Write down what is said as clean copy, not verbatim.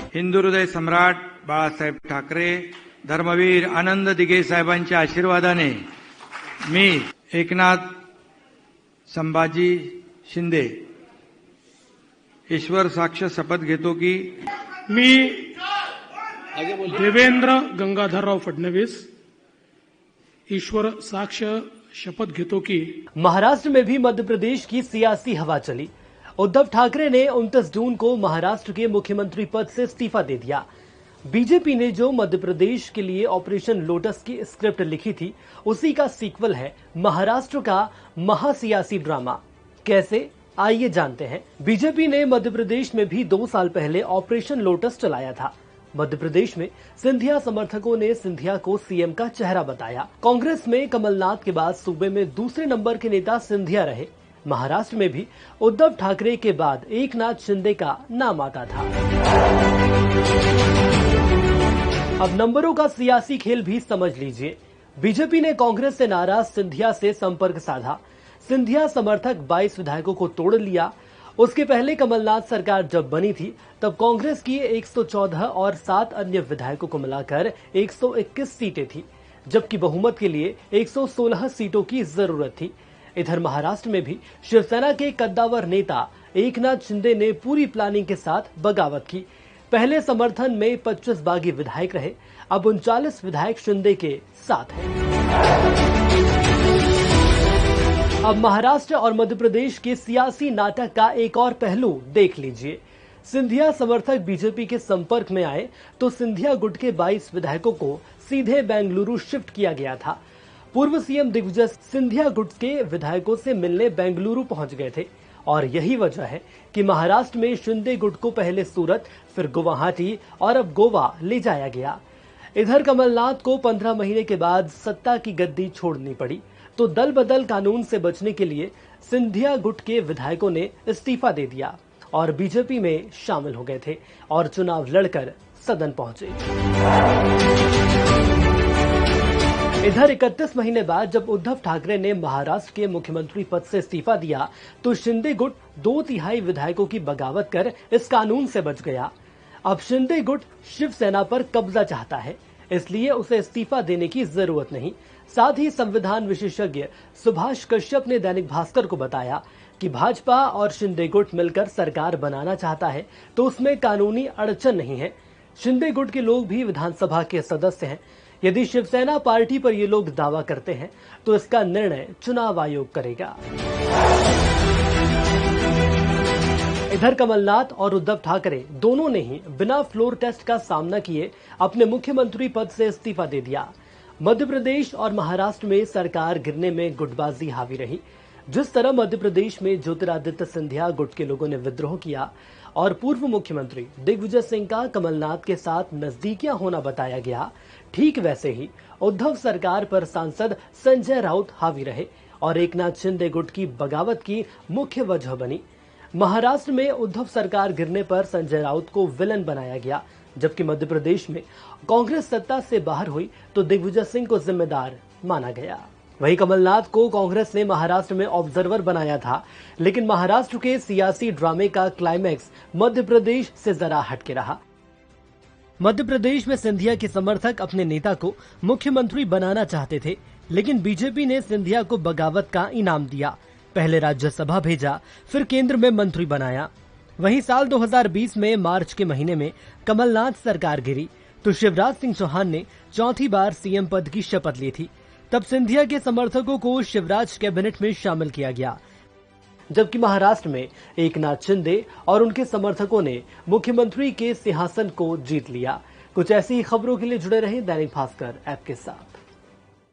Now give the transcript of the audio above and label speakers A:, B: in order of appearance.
A: हिंदू हृदय सम्राट बाळासाहेब ठाकरे, धर्मवीर आनंद दिघे साहेबांच्या आशीर्वादाने मी एकनाथ संभाजी शिंदे ईश्वर साक्ष शपथ घेतो की
B: मी देवेंद्र गंगाधरराव फडणवीस ईश्वर साक्ष शपथ घेतो कि
C: महाराष्ट्र में भी मध्य प्रदेश की सियासी हवा चली। उद्धव ठाकरे ने 29 जून को महाराष्ट्र के मुख्यमंत्री पद से इस्तीफा दे दिया। बीजेपी ने जो मध्य प्रदेश के लिए ऑपरेशन लोटस की स्क्रिप्ट लिखी थी, उसी का सीक्वल है महाराष्ट्र का महासियासी ड्रामा। कैसे, आइए जानते हैं। बीजेपी ने मध्य प्रदेश में भी 2 साल पहले ऑपरेशन लोटस चलाया था। मध्य प्रदेश में सिंधिया समर्थकों ने सिंधिया को सीएम का चेहरा बताया। कांग्रेस में कमलनाथ के बाद सूबे में दूसरे नंबर के नेता सिंधिया रहे। महाराष्ट्र में भी उद्धव ठाकरे के बाद एकनाथ शिंदे का नाम आता था। अब नंबरों का सियासी खेल भी समझ लीजिए। बीजेपी ने कांग्रेस से नाराज सिंधिया से संपर्क साधा। सिंधिया समर्थक 22 विधायकों को तोड़ लिया। उसके पहले कमलनाथ सरकार जब बनी थी, तब कांग्रेस की 114 और 7 अन्य विधायकों को मिलाकर 121 सीटें थी, जबकि बहुमत के लिए 116 सीटों की जरूरत थी। इधर महाराष्ट्र में भी शिवसेना के कद्दावर नेता एकनाथ शिंदे ने पूरी प्लानिंग के साथ बगावत की। पहले समर्थन में 25 बागी विधायक रहे, अब 39 विधायक शिंदे के साथ हैं। अब महाराष्ट्र और मध्य प्रदेश के सियासी नाटक का एक और पहलू देख लीजिए। सिंधिया समर्थक बीजेपी के संपर्क में आए तो सिंधिया गुट के 22 विधायकों को सीधे बेंगलुरु शिफ्ट किया गया था। पूर्व सीएम दिग्विजय सिंधिया गुट के विधायकों से मिलने बेंगलुरु पहुंच गए थे और यही वजह है कि महाराष्ट्र में शिंदे गुट को पहले सूरत, फिर गुवाहाटी और अब गोवा ले जाया गया। इधर कमलनाथ को 15 महीने के बाद सत्ता की गद्दी छोड़नी पड़ी, तो दल बदल कानून से बचने के लिए सिंधिया गुट के विधायकों ने इस्तीफा दे दिया और बीजेपी में शामिल हो गए थे और चुनाव लड़कर सदन पहुंचे। इधर 31 महीने बाद जब उद्धव ठाकरे ने महाराष्ट्र के मुख्यमंत्री पद से इस्तीफा दिया, तो शिंदे गुट 2/3 विधायकों की बगावत कर इस कानून से बच गया। अब शिंदे गुट शिवसेना पर कब्जा चाहता है, इसलिए उसे इस्तीफा देने की जरूरत नहीं। साथ ही संविधान विशेषज्ञ सुभाष कश्यप ने दैनिक भास्कर को बताया कि भाजपा और शिंदे गुट मिलकर सरकार बनाना चाहता है, तो उसमें कानूनी अड़चन नहीं है। शिंदे गुट के लोग भी विधानसभा के सदस्य हैं। यदि शिवसेना पार्टी पर ये लोग दावा करते हैं, तो इसका निर्णय चुनाव आयोग करेगा। इधर कमलनाथ और उद्धव ठाकरे दोनों ने ही बिना फ्लोर टेस्ट का सामना किए अपने मुख्यमंत्री पद से इस्तीफा दे दिया। मध्य प्रदेश और महाराष्ट्र में सरकार गिरने में गुटबाजी हावी रही। जिस तरह मध्य प्रदेश में ज्योतिरादित्य सिंधिया गुट के लोगों ने विद्रोह किया और पूर्व मुख्यमंत्री दिग्विजय सिंह का कमलनाथ के साथ नजदीकियां होना बताया गया, ठीक वैसे ही उद्धव सरकार पर सांसद संजय राउत हावी रहे और एकनाथ शिंदे गुट की बगावत की मुख्य वजह बनी। महाराष्ट्र में उद्धव सरकार गिरने पर संजय राउत को विलन बनाया गया, जबकि मध्य प्रदेश में कांग्रेस सत्ता से बाहर हुई तो दिग्विजय सिंह को जिम्मेदार माना गया। वहीं कमलनाथ को कांग्रेस ने महाराष्ट्र में ऑब्जर्वर बनाया था, लेकिन महाराष्ट्र के सियासी ड्रामे का क्लाइमैक्स मध्य प्रदेश से जरा हटके रहा। मध्य प्रदेश में सिंधिया के समर्थक अपने नेता को मुख्यमंत्री बनाना चाहते थे, लेकिन बीजेपी ने सिंधिया को बगावत का इनाम दिया। पहले राज्यसभा भेजा, फिर केंद्र में मंत्री बनाया। वहीं साल 2020 में मार्च के महीने में कमलनाथ सरकार गिरी तो शिवराज सिंह चौहान ने चौथी बार सीएम पद की शपथ ली थी। तब सिंधिया के समर्थकों को शिवराज कैबिनेट में शामिल किया गया, जबकि महाराष्ट्र में एकनाथ शिंदे और उनके समर्थकों ने मुख्यमंत्री के सिंहासन को जीत लिया। कुछ ऐसी खबरों के लिए जुड़े रहें दैनिक भास्कर ऐप के साथ।